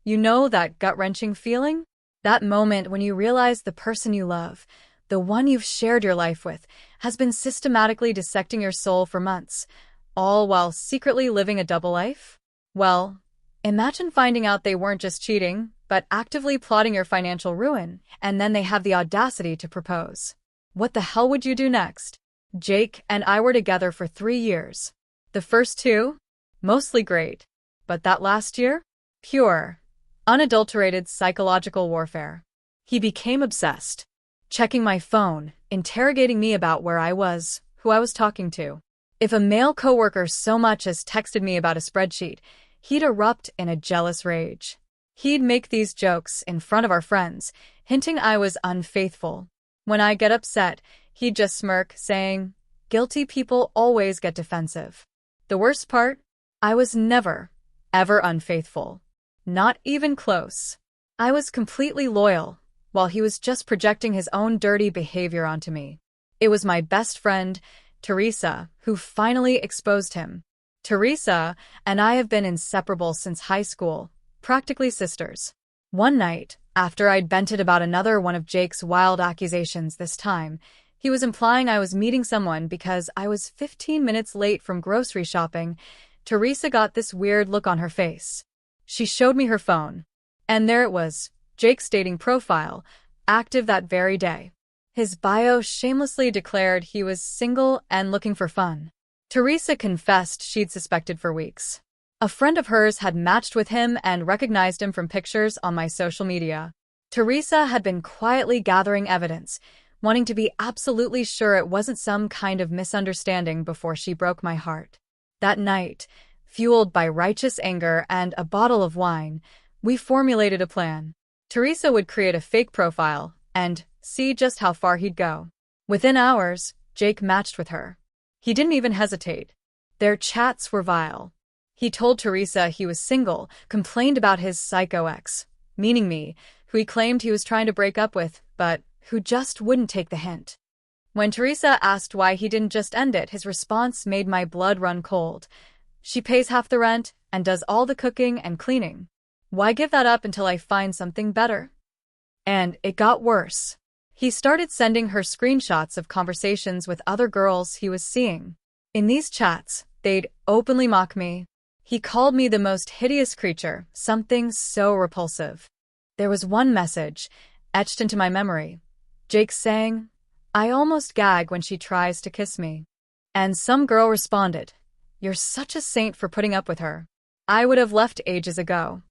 You know that gut-wrenching feeling? That moment when you realize the person you love, the one you've shared your life with, has been systematically dissecting your soul for months, all while secretly living a double life? Well, imagine finding out they weren't just cheating, but actively plotting your financial ruin, and then they have the audacity to propose. What the hell would you do next? Jake and I were together for 3 years. The first two? Mostly great. But that last year? Pure, unadulterated psychological warfare. He became obsessed, checking my phone, interrogating me about where I was, who I was talking to. If a male coworker so much as texted me about a spreadsheet, he'd erupt in a jealous rage. He'd make these jokes in front of our friends, hinting I was unfaithful. When I get upset, he'd just smirk, saying, "Guilty people always get defensive." The worst part? I was never, ever unfaithful. Not even close. I was completely loyal, while he was just projecting his own dirty behavior onto me. It was my best friend, Teresa, who finally exposed him. Teresa and I have been inseparable since high school, practically sisters. One night, after I'd vented about another one of Jake's wild accusations this time, he was implying I was meeting someone because I was 15 minutes late from grocery shopping. Teresa got this weird look on her face. She showed me her phone. And there it was, Jake's dating profile, active that very day. His bio shamelessly declared he was single and looking for fun. Teresa confessed she'd suspected for weeks. A friend of hers had matched with him and recognized him from pictures on my social media. Teresa had been quietly gathering evidence, wanting to be absolutely sure it wasn't some kind of misunderstanding before she broke my heart. That night, fueled by righteous anger and a bottle of wine, we formulated a plan. Teresa would create a fake profile and see just how far he'd go. Within hours, Jake matched with her. He didn't even hesitate. Their chats were vile. He told Teresa he was single, complained about his psycho ex, meaning me, who he claimed he was trying to break up with, but who just wouldn't take the hint. When Teresa asked why he didn't just end it, his response made my blood run cold. She pays half the rent and does all the cooking and cleaning. Why give that up until I find something better? And it got worse. He started sending her screenshots of conversations with other girls he was seeing. In these chats, they'd openly mock me. He called me the most hideous creature, something so repulsive. There was one message, etched into my memory. Jake saying, "I almost gag when she tries to kiss me." And some girl responded, "You're such a saint for putting up with her. I would have left ages ago."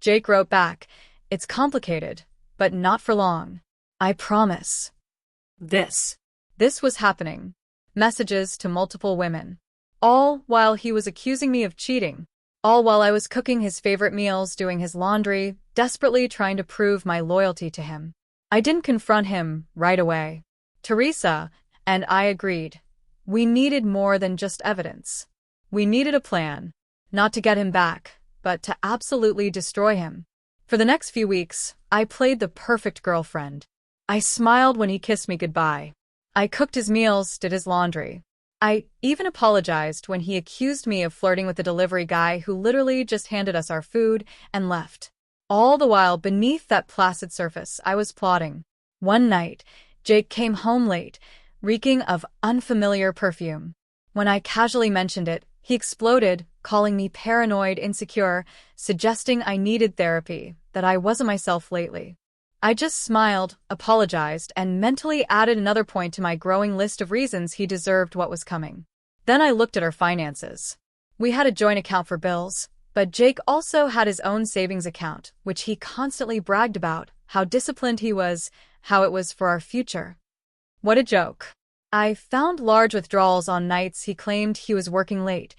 Jake wrote back, "It's complicated, but not for long. I promise." This was happening. Messages to multiple women. All while he was accusing me of cheating. All while I was cooking his favorite meals, doing his laundry, desperately trying to prove my loyalty to him. I didn't confront him right away. Teresa and I agreed. We needed more than just evidence. We needed a plan. Not to get him back, but to absolutely destroy him. For the next few weeks, I played the perfect girlfriend. I smiled when he kissed me goodbye. I cooked his meals, did his laundry. I even apologized when he accused me of flirting with the delivery guy who literally just handed us our food and left. All the while, beneath that placid surface, I was plotting. One night, Jake came home late, reeking of unfamiliar perfume. When I casually mentioned it, he exploded, calling me paranoid, insecure, suggesting I needed therapy, that I wasn't myself lately. I just smiled, apologized, and mentally added another point to my growing list of reasons he deserved what was coming. Then I looked at our finances. We had a joint account for bills, but Jake also had his own savings account, which he constantly bragged about, how disciplined he was, how it was for our future. What a joke. I found large withdrawals on nights he claimed he was working late,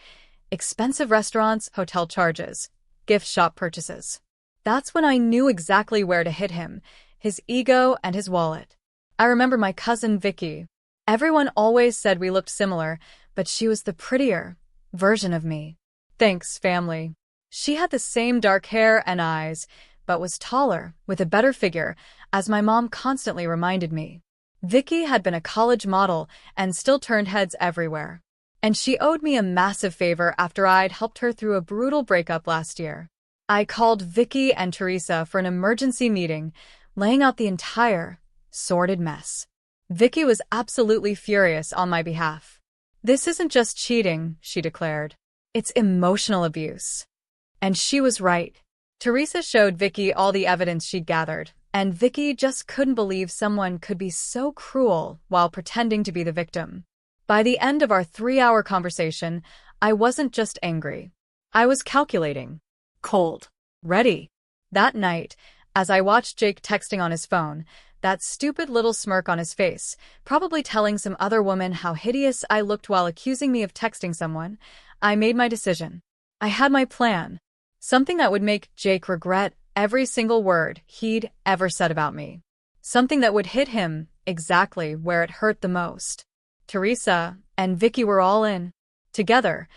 expensive restaurants, hotel charges, gift shop purchases. That's when I knew exactly where to hit him, his ego and his wallet. I remember my cousin Vicky. Everyone always said we looked similar, but she was the prettier version of me. Thanks, family. She had the same dark hair and eyes, but was taller, with a better figure, as my mom constantly reminded me. Vicky had been a college model and still turned heads everywhere. And she owed me a massive favor after I'd helped her through a brutal breakup last year. I called Vicky and Teresa for an emergency meeting, laying out the entire sordid mess. Vicky was absolutely furious on my behalf. "This isn't just cheating," she declared. "It's emotional abuse." And she was right. Teresa showed Vicky all the evidence she'd gathered, and Vicky just couldn't believe someone could be so cruel while pretending to be the victim. By the end of our 3-hour conversation, I wasn't just angry. I was calculating. Cold. Ready. That night, as I watched Jake texting on his phone, that stupid little smirk on his face, probably telling some other woman how hideous I looked while accusing me of texting someone, I made my decision. I had my plan. Something that would make Jake regret every single word he'd ever said about me. Something that would hit him exactly where it hurt the most. Teresa and Vicky were all in. Together,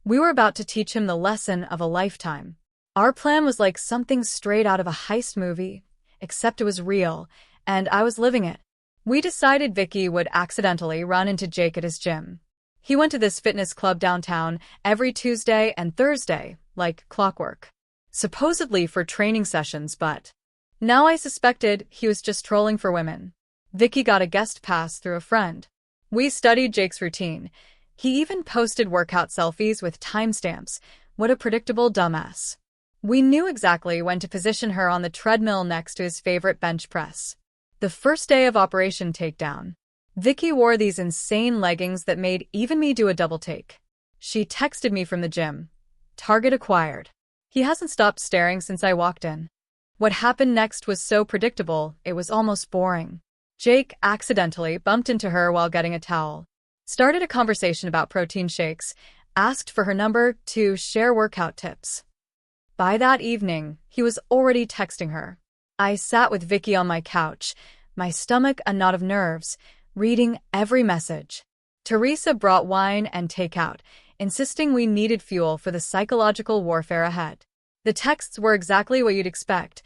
we were about to teach him the lesson of a lifetime. Our plan was like something straight out of a heist movie, except it was real, and I was living it. We decided Vicky would accidentally run into Jake at his gym. He went to this fitness club downtown every Tuesday and Thursday, like clockwork. Supposedly for training sessions, but now I suspected he was just trolling for women. Vicky got a guest pass through a friend. We studied Jake's routine. He even posted workout selfies with timestamps. What a predictable dumbass. We knew exactly when to position her on the treadmill next to his favorite bench press. The first day of Operation Takedown, Vicky wore these insane leggings that made even me do a double take. She texted me from the gym. "Target acquired." He hasn't stopped staring since I walked in. What happened next was so predictable, it was almost boring. Jake accidentally bumped into her while getting a towel, started a conversation about protein shakes, asked for her number to share workout tips. By that evening, he was already texting her. I sat with Vicky on my couch, my stomach a knot of nerves, reading every message. Teresa brought wine and takeout, insisting we needed fuel for the psychological warfare ahead. The texts were exactly what you'd expect.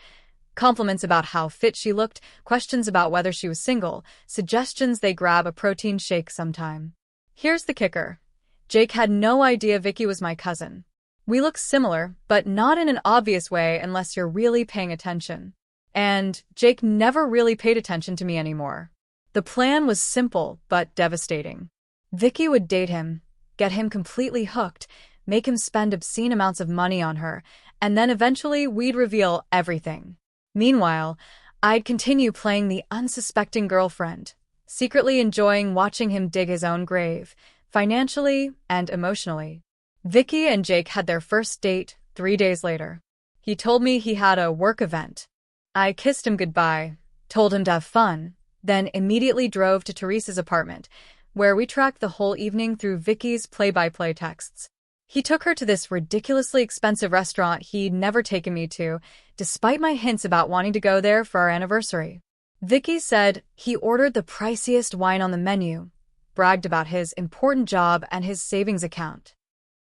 Compliments about how fit she looked, questions about whether she was single, suggestions they grab a protein shake sometime. Here's the kicker. Jake had no idea Vicky was my cousin. We look similar, but not in an obvious way unless you're really paying attention. And Jake never really paid attention to me anymore. The plan was simple but devastating. Vicky would date him, get him completely hooked, make him spend obscene amounts of money on her, and then eventually we'd reveal everything. Meanwhile, I'd continue playing the unsuspecting girlfriend, secretly enjoying watching him dig his own grave, financially and emotionally. Vicky and Jake had their first date 3 days later. He told me he had a work event. I kissed him goodbye, told him to have fun, then immediately drove to Teresa's apartment, where we tracked the whole evening through Vicky's play-by-play texts. He took her to this ridiculously expensive restaurant he'd never taken me to, despite my hints about wanting to go there for our anniversary. Vicky said he ordered the priciest wine on the menu, bragged about his important job and his savings account.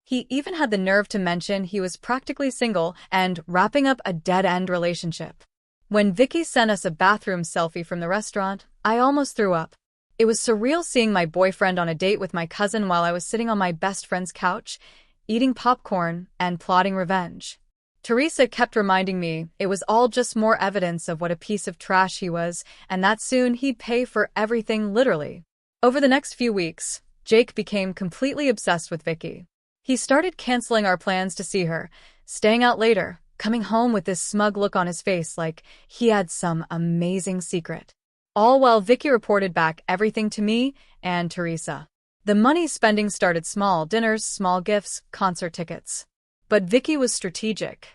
He even had the nerve to mention he was practically single and wrapping up a dead-end relationship. When Vicky sent us a bathroom selfie from the restaurant, I almost threw up. It was surreal seeing my boyfriend on a date with my cousin while I was sitting on my best friend's couch, eating popcorn and plotting revenge. Teresa kept reminding me it was all just more evidence of what a piece of trash he was, and that soon he'd pay for everything literally. Over the next few weeks, Jake became completely obsessed with Vicky. He started canceling our plans to see her, staying out later, coming home with this smug look on his face like he had some amazing secret. All while Vicky reported back everything to me and Teresa. The money spending started small dinners, small gifts, concert tickets. But Vicky was strategic.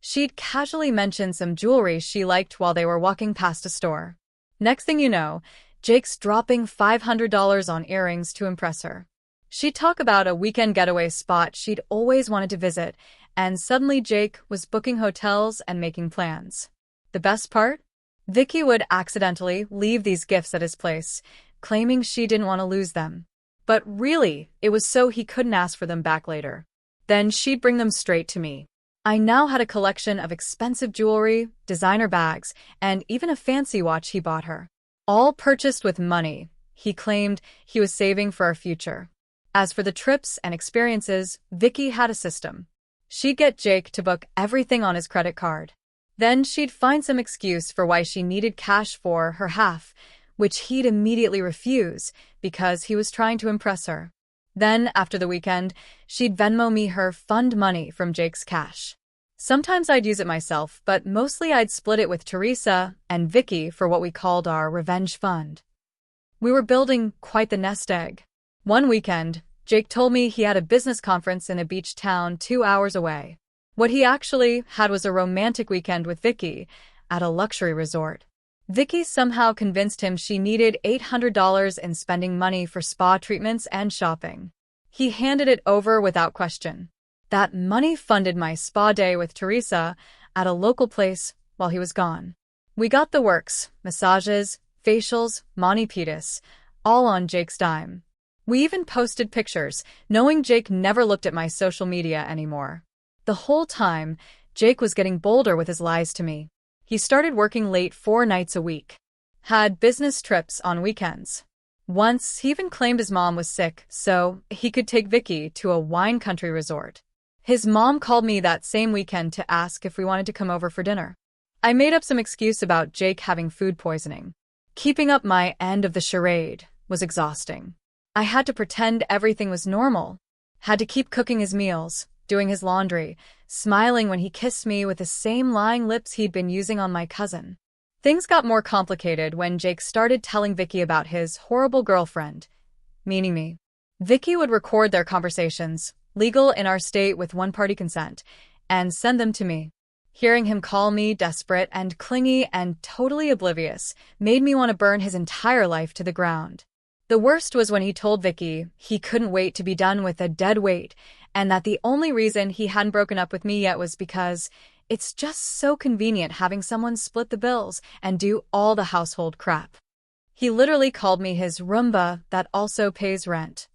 She'd casually mention some jewelry she liked while they were walking past a store. Next thing you know, Jake's dropping $500 on earrings to impress her. She'd talk about a weekend getaway spot she'd always wanted to visit, and suddenly Jake was booking hotels and making plans. The best part? Vicky would accidentally leave these gifts at his place, claiming she didn't want to lose them. But really, it was so he couldn't ask for them back later. Then she'd bring them straight to me. I now had a collection of expensive jewelry, designer bags, and even a fancy watch he bought her. All purchased with money he claimed he was saving for our future. As for the trips and experiences, Vicky had a system. She'd get Jake to book everything on his credit card. Then she'd find some excuse for why she needed cash for her half, which he'd immediately refuse because he was trying to impress her. Then, after the weekend, she'd Venmo me her fund money from Jake's cash. Sometimes I'd use it myself, but mostly I'd split it with Teresa and Vicky for what we called our revenge fund. We were building quite the nest egg. One weekend, Jake told me he had a business conference in a beach town 2 hours away. What he actually had was a romantic weekend with Vicky at a luxury resort. Vicky somehow convinced him she needed $800 in spending money for spa treatments and shopping. He handed it over without question. That money funded my spa day with Teresa at a local place while he was gone. We got the works, massages, facials, mani-pedis, all on Jake's dime. We even posted pictures, knowing Jake never looked at my social media anymore. The whole time, Jake was getting bolder with his lies to me. He started working late 4 nights a week. Had business trips on weekends. Once, he even claimed his mom was sick, so he could take Vicky to a wine country resort. His mom called me that same weekend to ask if we wanted to come over for dinner. I made up some excuse about Jake having food poisoning. Keeping up my end of the charade was exhausting. I had to pretend everything was normal. Had to keep cooking his meals, doing his laundry, smiling when he kissed me with the same lying lips he'd been using on my cousin. Things got more complicated when Jake started telling Vicky about his horrible girlfriend, meaning me. Vicky would record their conversations, legal in our state with one-party consent, and send them to me. Hearing him call me desperate and clingy and totally oblivious made me want to burn his entire life to the ground. The worst was when he told Vicky he couldn't wait to be done with a dead weight and that the only reason he hadn't broken up with me yet was because it's just so convenient having someone split the bills and do all the household crap. He literally called me his Roomba that also pays rent.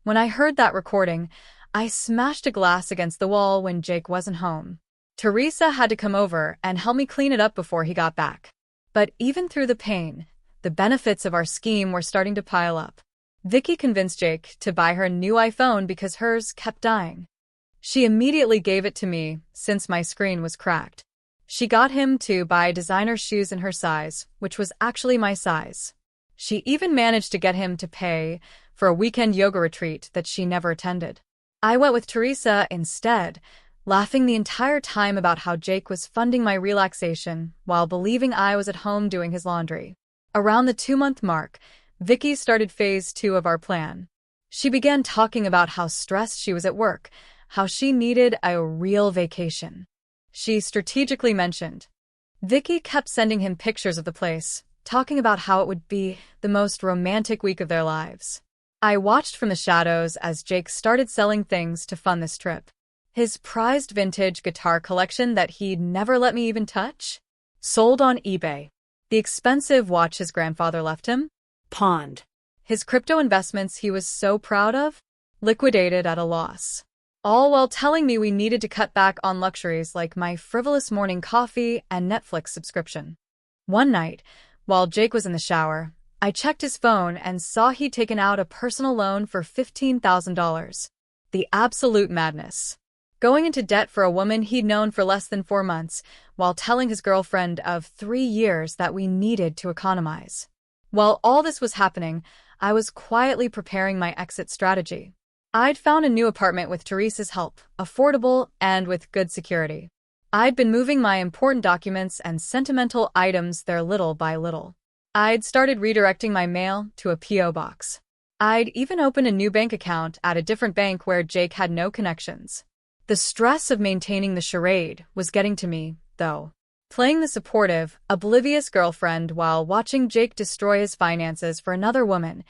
When I heard that recording, I smashed a glass against the wall when Jake wasn't home. Teresa had to come over and help me clean it up before he got back. But even through the pain, the benefits of our scheme were starting to pile up. Vicky convinced Jake to buy her a new iPhone because hers kept dying. She immediately gave it to me since my screen was cracked. She got him to buy designer shoes in her size, which was actually my size. She even managed to get him to pay for a weekend yoga retreat that she never attended. I went with Teresa instead, laughing the entire time about how Jake was funding my relaxation while believing I was at home doing his laundry. Around the 2-month mark, Vicky started phase 2 of our plan. She began talking about how stressed she was at work, how she needed a real vacation. She strategically mentioned. Vicky kept sending him pictures of the place, talking about how it would be the most romantic week of their lives. I watched from the shadows as Jake started selling things to fund this trip. His prized vintage guitar collection that he'd never let me even touch? Sold on eBay. The expensive watch his grandfather left him? Pawned. His crypto investments he was so proud of? Liquidated at a loss. All while telling me we needed to cut back on luxuries like my frivolous morning coffee and Netflix subscription. One night, while Jake was in the shower, I checked his phone and saw he'd taken out a personal loan for $15,000. The absolute madness. Going into debt for a woman he'd known for less than 4 months, while telling his girlfriend of 3 years that we needed to economize. While all this was happening, I was quietly preparing my exit strategy. I'd found a new apartment with Teresa's help, affordable and with good security. I'd been moving my important documents and sentimental items there little by little. I'd started redirecting my mail to a P.O. box. I'd even opened a new bank account at a different bank where Jake had no connections. The stress of maintaining the charade was getting to me, though. Playing the supportive, oblivious girlfriend while watching Jake destroy his finances for another woman,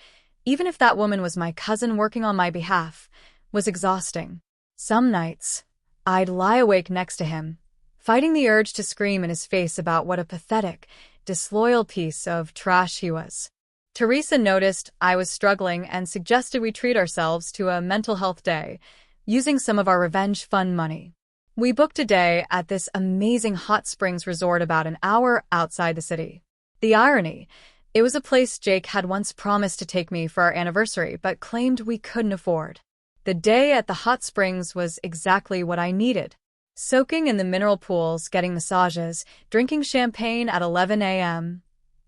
even if that woman was my cousin working on my behalf, was exhausting. Some nights, I'd lie awake next to him, fighting the urge to scream in his face about what a pathetic, disloyal piece of trash he was. Teresa noticed I was struggling and suggested we treat ourselves to a mental health day, using some of our revenge fund money. We booked a day at this amazing hot springs resort about an hour outside the city. The irony, it was a place Jake had once promised to take me for our anniversary but claimed we couldn't afford. The day at the hot springs was exactly what I needed. Soaking in the mineral pools, getting massages, drinking champagne at 11 a.m.,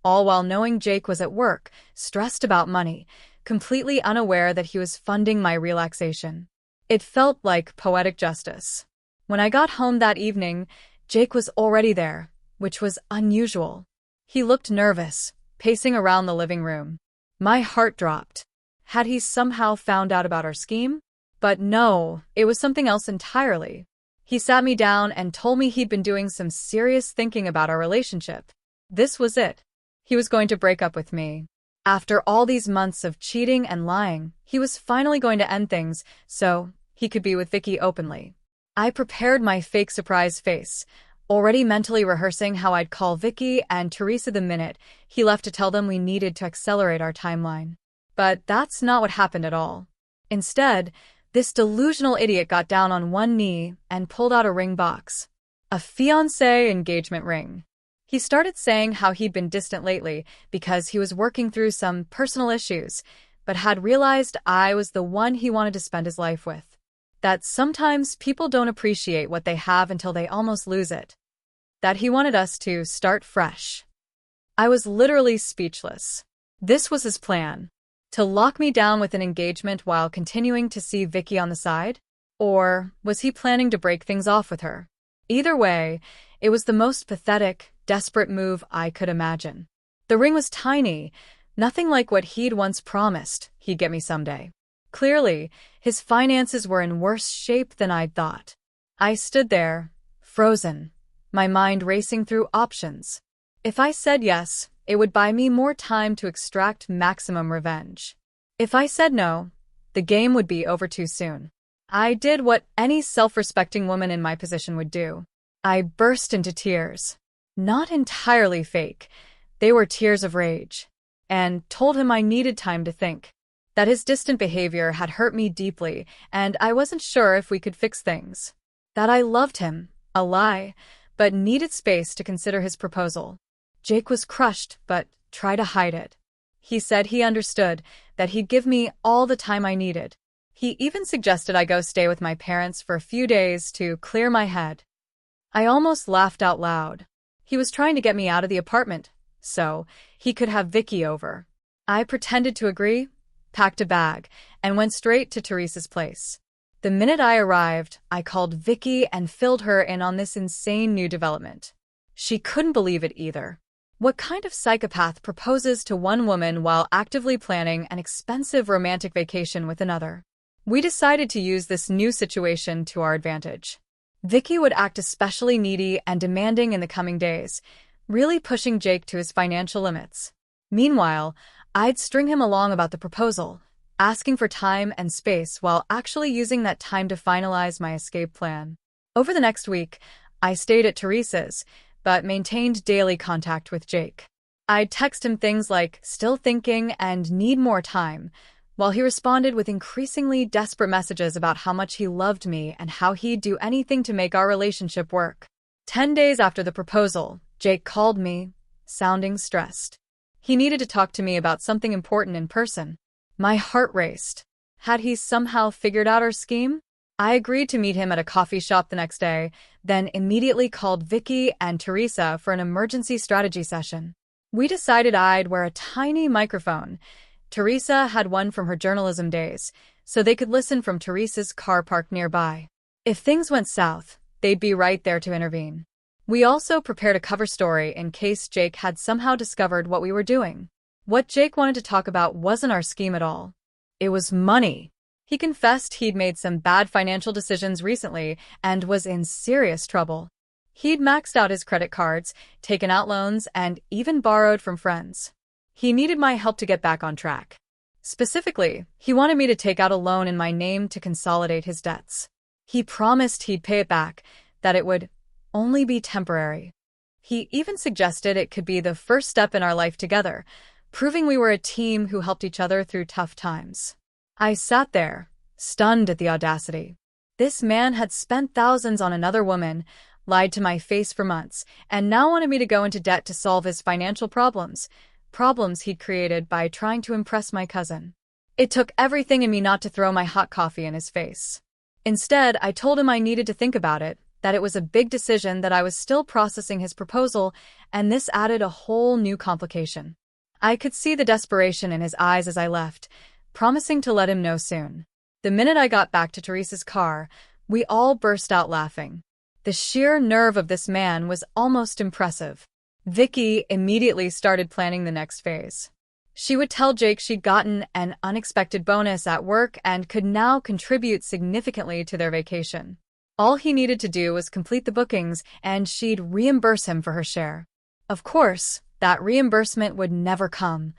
all while knowing Jake was at work, stressed about money, completely unaware that he was funding my relaxation. It felt like poetic justice. When I got home that evening, Jake was already there, which was unusual. He looked nervous, pacing around the living room. My heart dropped. Had he somehow found out about our scheme? But no, it was something else entirely. He sat me down and told me he'd been doing some serious thinking about our relationship. This was it. He was going to break up with me. After all these months of cheating and lying, he was finally going to end things so he could be with Vicky openly. I prepared my fake surprise face, already mentally rehearsing how I'd call Vicky and Teresa the minute he left to tell them we needed to accelerate our timeline. But that's not what happened at all. Instead, this delusional idiot got down on one knee and pulled out a ring box. A fiancé engagement ring. He started saying how he'd been distant lately because he was working through some personal issues, but had realized I was the one he wanted to spend his life with. That sometimes people don't appreciate what they have until they almost lose it. That he wanted us to start fresh. I was literally speechless. This was his plan. To lock me down with an engagement while continuing to see Vicky on the side? Or was he planning to break things off with her? Either way, it was the most pathetic, desperate move I could imagine. The ring was tiny, nothing like what he'd once promised he'd get me someday. Clearly, his finances were in worse shape than I'd thought. I stood there, frozen, my mind racing through options. If I said yes, it would buy me more time to extract maximum revenge. If I said no, the game would be over too soon. I did what any self-respecting woman in my position would do. I burst into tears. Not entirely fake, they were tears of rage. And told him I needed time to think. That his distant behavior had hurt me deeply, and I wasn't sure if we could fix things. That I loved him, a lie, but needed space to consider his proposal. Jake was crushed, but tried to hide it. He said he understood, that he'd give me all the time I needed. He even suggested I go stay with my parents for a few days to clear my head. I almost laughed out loud. He was trying to get me out of the apartment, so he could have Vicky over. I pretended to agree, packed a bag, and went straight to Teresa's place. The minute I arrived, I called Vicky and filled her in on this insane new development. She couldn't believe it either. What kind of psychopath proposes to one woman while actively planning an expensive romantic vacation with another? We decided to use this new situation to our advantage. Vicky would act especially needy and demanding in the coming days, really pushing Jake to his financial limits. Meanwhile, I'd string him along about the proposal, asking for time and space while actually using that time to finalize my escape plan. Over the next week, I stayed at Teresa's, but maintained daily contact with Jake. I'd text him things like, still thinking and need more time, while he responded with increasingly desperate messages about how much he loved me and how he'd do anything to make our relationship work. 10 days after the proposal, Jake called me, sounding stressed. He needed to talk to me about something important in person. My heart raced. Had he somehow figured out our scheme? I agreed to meet him at a coffee shop the next day, then immediately called Vicky and Teresa for an emergency strategy session. We decided I'd wear a tiny microphone. Teresa had one from her journalism days, so they could listen from Teresa's car parked nearby. If things went south, they'd be right there to intervene. We also prepared a cover story in case Jake had somehow discovered what we were doing. What Jake wanted to talk about wasn't our scheme at all. It was money. He confessed he'd made some bad financial decisions recently and was in serious trouble. He'd maxed out his credit cards, taken out loans, and even borrowed from friends. He needed my help to get back on track. Specifically, he wanted me to take out a loan in my name to consolidate his debts. He promised he'd pay it back, that it would only be temporary. He even suggested it could be the first step in our life together, proving we were a team who helped each other through tough times. I sat there, stunned at the audacity. This man had spent thousands on another woman, lied to my face for months, and now wanted me to go into debt to solve his financial problems he'd created by trying to impress my cousin. It took everything in me not to throw my hot coffee in his face. Instead, I told him I needed to think about it, that it was a big decision, that I was still processing his proposal, and this added a whole new complication. I could see the desperation in his eyes as I left, promising to let him know soon. The minute I got back to Teresa's car, we all burst out laughing. The sheer nerve of this man was almost impressive. Vicky immediately started planning the next phase. She would tell Jake she'd gotten an unexpected bonus at work and could now contribute significantly to their vacation. All he needed to do was complete the bookings, and she'd reimburse him for her share. Of course, that reimbursement would never come,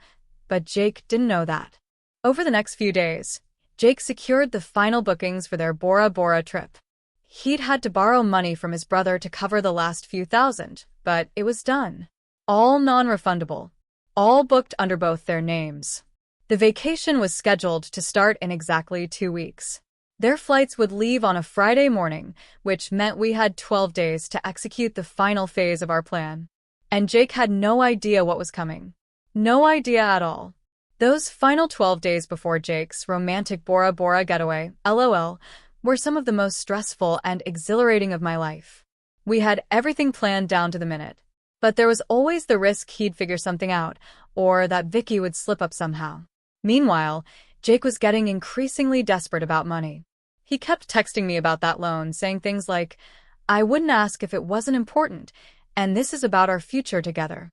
but Jake didn't know that. Over the next few days, Jake secured the final bookings for their Bora Bora trip. He'd had to borrow money from his brother to cover the last few thousand, but it was done. All non-refundable. All booked under both their names. The vacation was scheduled to start in exactly 2 weeks. Their flights would leave on a Friday morning, which meant we had 12 days to execute the final phase of our plan. And Jake had no idea what was coming. No idea at all. Those final 12 days before Jake's romantic Bora Bora getaway, LOL, were some of the most stressful and exhilarating of my life. We had everything planned down to the minute. But there was always the risk he'd figure something out, or that Vicky would slip up somehow. Meanwhile, Jake was getting increasingly desperate about money. He kept texting me about that loan, saying things like, "I wouldn't ask if it wasn't important, and this is about our future together."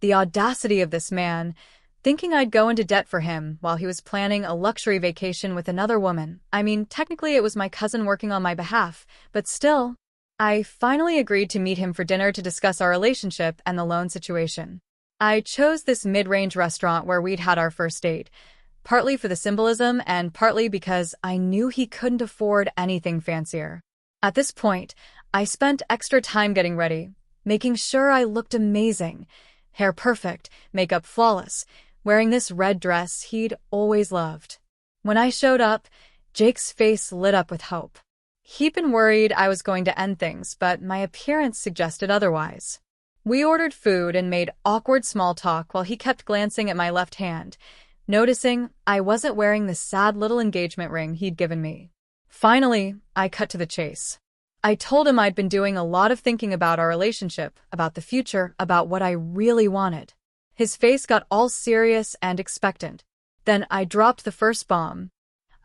The audacity of this man, thinking I'd go into debt for him while he was planning a luxury vacation with another woman. I mean, technically it was my cousin working on my behalf, but still. I finally agreed to meet him for dinner to discuss our relationship and the loan situation. I chose this mid-range restaurant where we'd had our first date, partly for the symbolism and partly because I knew he couldn't afford anything fancier. At this point, I spent extra time getting ready, making sure I looked amazing, hair perfect, makeup flawless, wearing this red dress he'd always loved. When I showed up, Jake's face lit up with hope. He'd been worried I was going to end things, but my appearance suggested otherwise. We ordered food and made awkward small talk while he kept glancing at my left hand, noticing I wasn't wearing the sad little engagement ring he'd given me. Finally, I cut to the chase. I told him I'd been doing a lot of thinking about our relationship, about the future, about what I really wanted. His face got all serious and expectant. Then I dropped the first bomb.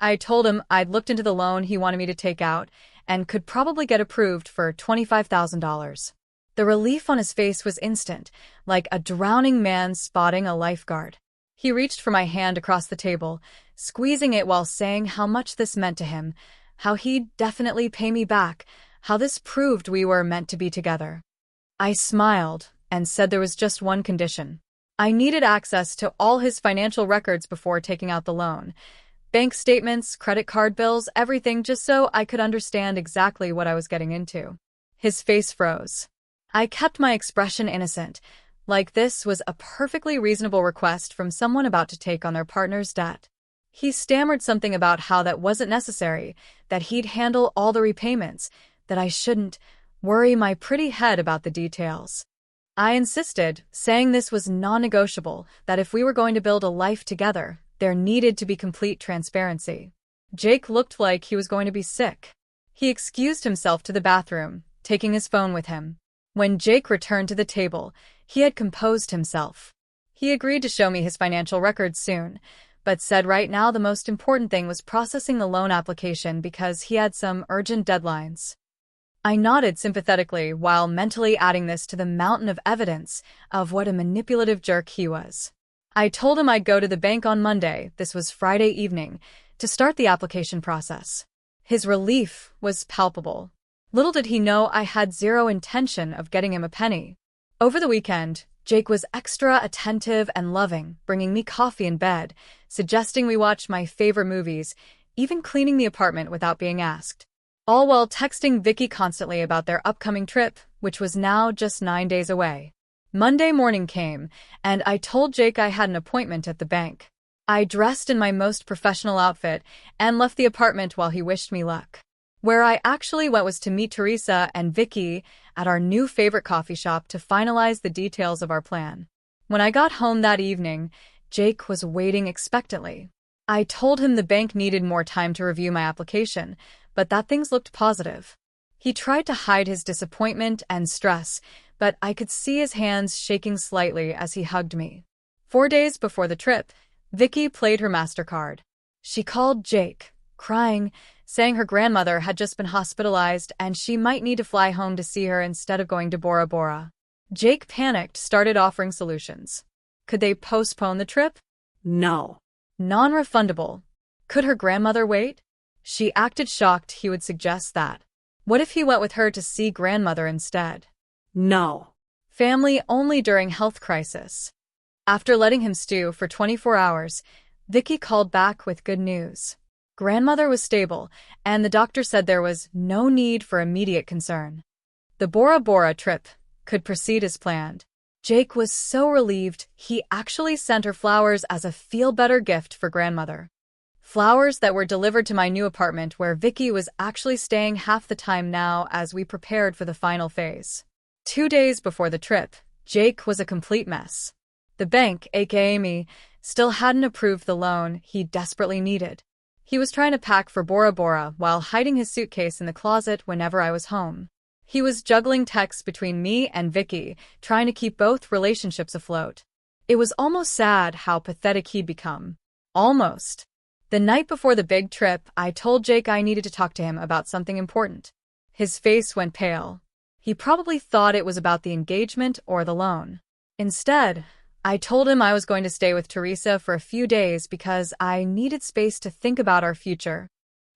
I told him I'd looked into the loan he wanted me to take out and could probably get approved for $25,000. The relief on his face was instant, like a drowning man spotting a lifeguard. He reached for my hand across the table, squeezing it while saying how much this meant to him, how he'd definitely pay me back, how this proved we were meant to be together. I smiled and said there was just one condition. I needed access to all his financial records before taking out the loan. Bank statements, credit card bills, everything, just so I could understand exactly what I was getting into. His face froze. I kept my expression innocent, like this was a perfectly reasonable request from someone about to take on their partner's debt. He stammered something about how that wasn't necessary, that he'd handle all the repayments, that I shouldn't worry my pretty head about the details. I insisted, saying this was non-negotiable, that if we were going to build a life together, there needed to be complete transparency. Jake looked like he was going to be sick. He excused himself to the bathroom, taking his phone with him. When Jake returned to the table, he had composed himself. He agreed to show me his financial records soon, but said right now the most important thing was processing the loan application because he had some urgent deadlines. I nodded sympathetically while mentally adding this to the mountain of evidence of what a manipulative jerk he was. I told him I'd go to the bank on Monday, this was Friday evening, to start the application process. His relief was palpable. Little did he know I had zero intention of getting him a penny. Over the weekend, Jake was extra attentive and loving, bringing me coffee in bed, suggesting we watch my favorite movies, even cleaning the apartment without being asked. All while texting Vicky constantly about their upcoming trip, which was now just 9 days away. Monday morning came, and I told Jake I had an appointment at the bank. I dressed in my most professional outfit and left the apartment while he wished me luck. Where I actually went was to meet Teresa and Vicky at our new favorite coffee shop to finalize the details of our plan. When I got home that evening, Jake was waiting expectantly. I told him the bank needed more time to review my application, but that things looked positive. He tried to hide his disappointment and stress, but I could see his hands shaking slightly as he hugged me. 4 days before the trip, Vicky played her MasterCard. She called Jake, crying, saying her grandmother had just been hospitalized and she might need to fly home to see her instead of going to Bora Bora. Jake panicked, started offering solutions. Could they postpone the trip? No. Non-refundable. Could her grandmother wait? She acted shocked he would suggest that. What if he went with her to see grandmother instead? No. Family only during health crisis. After letting him stew for 24 hours, Vicky called back with good news. Grandmother was stable, and the doctor said there was no need for immediate concern. The Bora Bora trip could proceed as planned. Jake was so relieved he actually sent her flowers as a feel-better gift for grandmother. Flowers that were delivered to my new apartment where Vicky was actually staying half the time now as we prepared for the final phase. 2 days before the trip, Jake was a complete mess. The bank, aka me, still hadn't approved the loan he desperately needed. He was trying to pack for Bora Bora while hiding his suitcase in the closet whenever I was home. He was juggling texts between me and Vicky, trying to keep both relationships afloat. It was almost sad how pathetic he'd become. Almost. The night before the big trip, I told Jake I needed to talk to him about something important. His face went pale. He probably thought it was about the engagement or the loan. Instead, I told him I was going to stay with Teresa for a few days because I needed space to think about our future.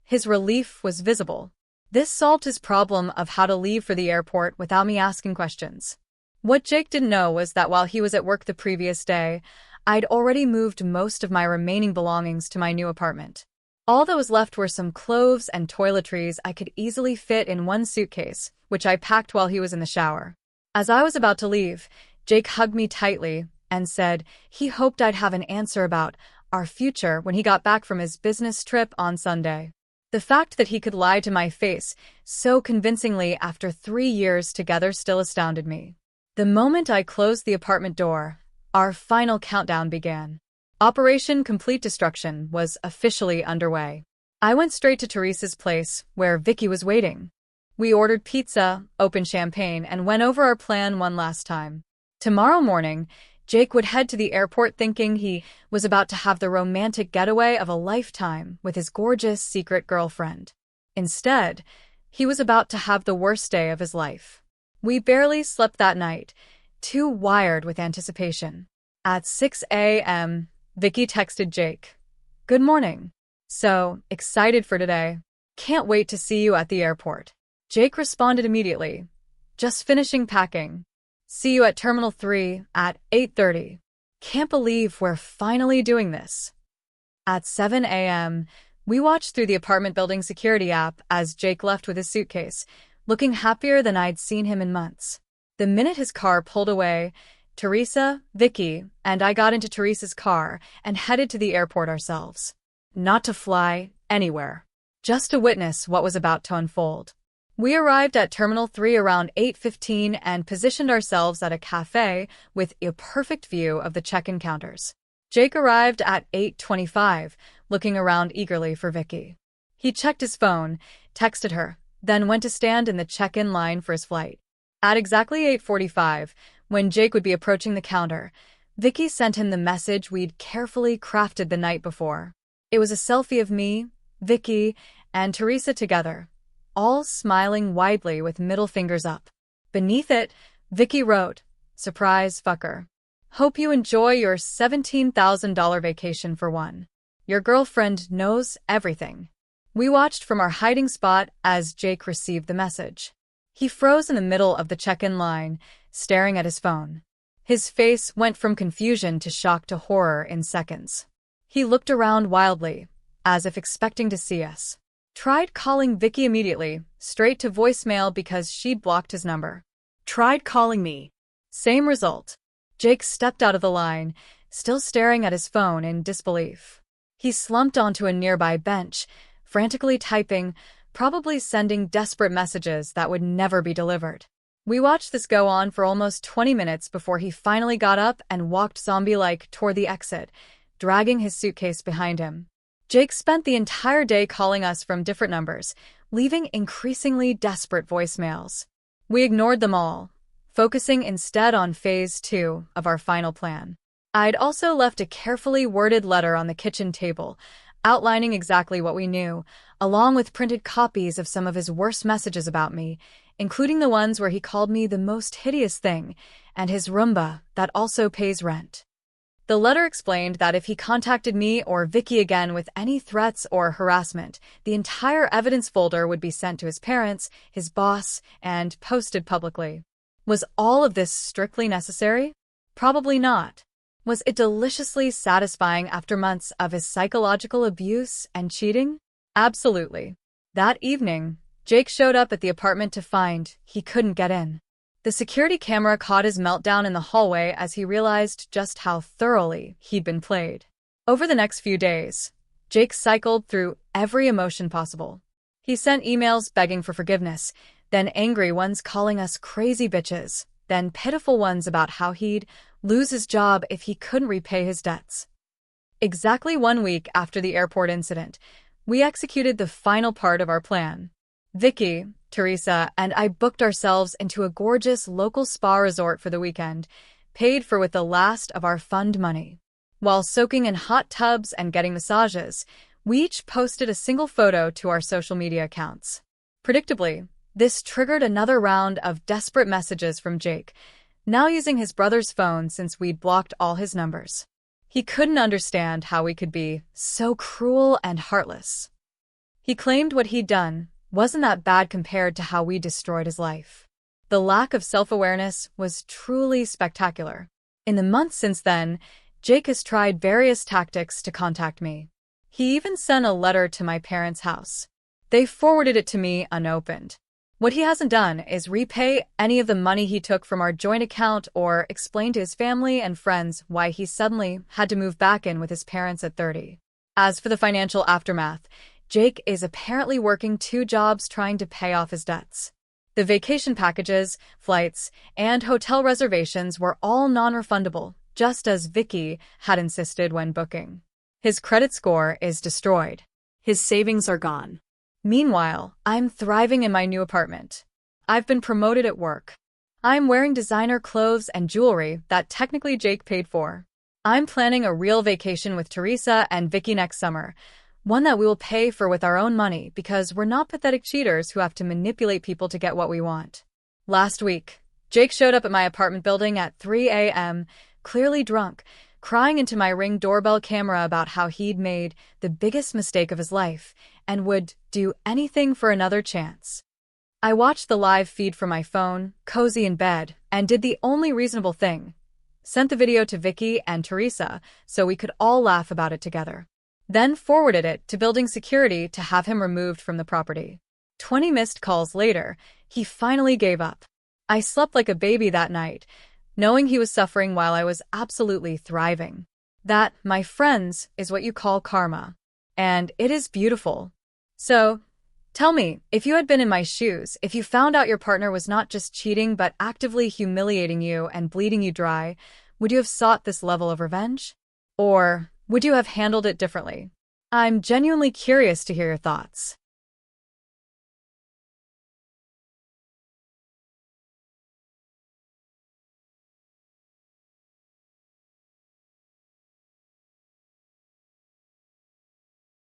His relief was visible. This solved his problem of how to leave for the airport without me asking questions. What Jake didn't know was that while he was at work the previous day, I'd already moved most of my remaining belongings to my new apartment. All that was left were some clothes and toiletries I could easily fit in one suitcase, which I packed while he was in the shower. As I was about to leave, Jake hugged me tightly and said he hoped I'd have an answer about our future when he got back from his business trip on Sunday. The fact that he could lie to my face so convincingly after 3 years together still astounded me. The moment I closed the apartment door, our final countdown began. Operation Complete Destruction was officially underway. I went straight to Teresa's place, where Vicky was waiting. We ordered pizza, opened champagne, and went over our plan one last time. Tomorrow morning, Jake would head to the airport thinking he was about to have the romantic getaway of a lifetime with his gorgeous secret girlfriend. Instead, he was about to have the worst day of his life. We barely slept that night, too wired with anticipation. At 6 a.m., Vicky texted Jake. "Good morning. So, excited for today. Can't wait to see you at the airport." Jake responded immediately. "Just finishing packing. See you at Terminal 3 at 8:30. Can't believe we're finally doing this." At 7 a.m., we watched through the apartment building security app as Jake left with his suitcase, looking happier than I'd seen him in months. The minute his car pulled away, Teresa, Vicky, and I got into Teresa's car and headed to the airport ourselves. Not to fly anywhere, just to witness what was about to unfold. We arrived at Terminal 3 around 8:15 and positioned ourselves at a cafe with a perfect view of the check-in counters. Jake arrived at 8:25, looking around eagerly for Vicky. He checked his phone, texted her, then went to stand in the check-in line for his flight. At exactly 8:45, when Jake would be approaching the counter, Vicky sent him the message we'd carefully crafted the night before. It was a selfie of me, Vicky, and Teresa together, all smiling widely with middle fingers up. Beneath it, Vicky wrote, "Surprise, fucker. Hope you enjoy your $17,000 vacation for one. Your girlfriend knows everything." We watched from our hiding spot as Jake received the message. He froze in the middle of the check-in line, staring at his phone. His face went from confusion to shock to horror in seconds. He looked around wildly, as if expecting to see us. Tried calling Vicky immediately, straight to voicemail because she'd blocked his number. Tried calling me. Same result. Jake stepped out of the line, still staring at his phone in disbelief. He slumped onto a nearby bench, frantically typing, probably sending desperate messages that would never be delivered. We watched this go on for almost 20 minutes before he finally got up and walked zombie-like toward the exit, dragging his suitcase behind him. Jake spent the entire day calling us from different numbers, leaving increasingly desperate voicemails. We ignored them all, focusing instead on phase 2 of our final plan. I'd also left a carefully worded letter on the kitchen table, outlining exactly what we knew, along with printed copies of some of his worst messages about me, including the ones where he called me the most hideous thing, and his Roomba that also pays rent. The letter explained that if he contacted me or Vicky again with any threats or harassment, the entire evidence folder would be sent to his parents, his boss, and posted publicly. Was all of this strictly necessary? Probably not. Was it deliciously satisfying after months of his psychological abuse and cheating? Absolutely. That evening, Jake showed up at the apartment to find he couldn't get in. The security camera caught his meltdown in the hallway as he realized just how thoroughly he'd been played. Over the next few days, Jake cycled through every emotion possible. He sent emails begging for forgiveness, then angry ones calling us crazy bitches, then pitiful ones about how he'd lose his job if he couldn't repay his debts. Exactly 1 week after the airport incident, we executed the final part of our plan. Vicky, Teresa, and I booked ourselves into a gorgeous local spa resort for the weekend, paid for with the last of our fund money. While soaking in hot tubs and getting massages, we each posted a single photo to our social media accounts. Predictably, this triggered another round of desperate messages from Jake, now using his brother's phone since we'd blocked all his numbers. He couldn't understand how we could be so cruel and heartless. He claimed what he'd done wasn't that bad compared to how we destroyed his life. The lack of self-awareness was truly spectacular. In the months since then, Jake has tried various tactics to contact me. He even sent a letter to my parents' house. They forwarded it to me unopened. What he hasn't done is repay any of the money he took from our joint account or explain to his family and friends why he suddenly had to move back in with his parents at 30. As for the financial aftermath, Jake is apparently working 2 jobs trying to pay off his debts. The vacation packages, flights, and hotel reservations were all non-refundable, just as Vicky had insisted when booking. His credit score is destroyed. His savings are gone. Meanwhile, I'm thriving in my new apartment. I've been promoted at work. I'm wearing designer clothes and jewelry that technically Jake paid for. I'm planning a real vacation with Teresa and Vicky next summer, one that we will pay for with our own money because we're not pathetic cheaters who have to manipulate people to get what we want. Last week, Jake showed up at my apartment building at 3 a.m., clearly drunk, crying into my Ring doorbell camera about how he'd made the biggest mistake of his life and would do anything for another chance. I watched the live feed from my phone, cozy in bed, and did the only reasonable thing. Sent the video to Vicky and Teresa so we could all laugh about it together. Then forwarded it to building security to have him removed from the property. 20 missed calls later, he finally gave up. I slept like a baby that night, knowing he was suffering while I was absolutely thriving. That, my friends, is what you call karma. And it is beautiful. So, tell me, if you had been in my shoes, if you found out your partner was not just cheating but actively humiliating you and bleeding you dry, would you have sought this level of revenge? Or would you have handled it differently? I'm genuinely curious to hear your thoughts.